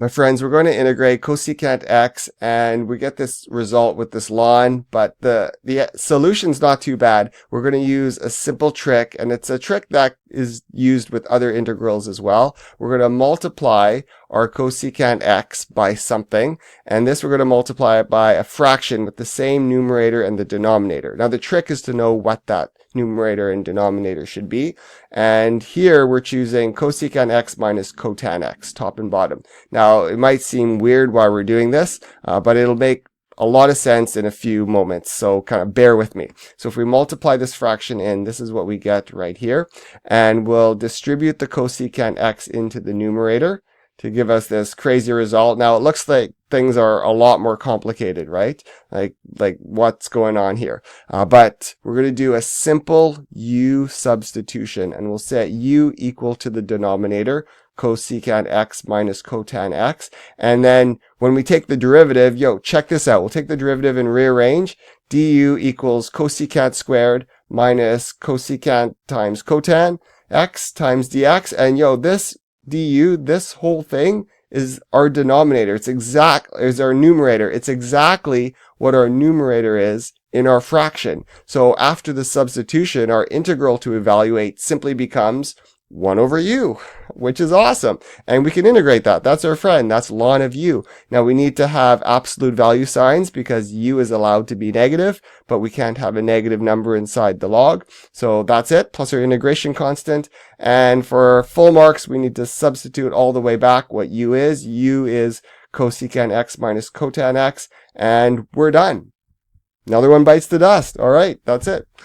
My friends, we're going to integrate cosecant x, and we get this result with this ln, but the solution's not too bad. We're going to use a simple trick, and it's a trick that is used with other integrals as well. We're going to multiply our cosecant x by something, and this we're going to multiply it by a fraction with the same numerator and the denominator. Now the trick is to know what that numerator and denominator should be, and here we're choosing cosecant x minus cotan x, top and bottom. Now it might seem weird why we're doing this, but it'll make a lot of sense in a few moments, so kind of bear with me. So if we multiply this fraction in, this is what we get right here, and we'll distribute the cosecant x into the numerator to give us this crazy result. Now it looks like things are a lot more complicated, right? Like what's going on here? But we're going to do a simple u substitution, and we'll set u equal to the denominator, cosecant x minus cotan x. And then when we take the derivative, check this out. We'll take the derivative and rearrange. Du equals cosecant squared minus cosecant times cotan x times dx. And this du, this whole thing is our denominator. Is our numerator. It's exactly what our numerator is in our fraction. So after the substitution, our integral to evaluate simply becomes 1 over u, which is awesome. And we can integrate that. That's our friend. That's ln of u. Now we need to have absolute value signs because u is allowed to be negative, but we can't have a negative number inside the log. So that's it, plus our integration constant. And for full marks, we need to substitute all the way back what u is. U is cosecant x minus cotan x, and we're done. Another one bites the dust. All right, that's it.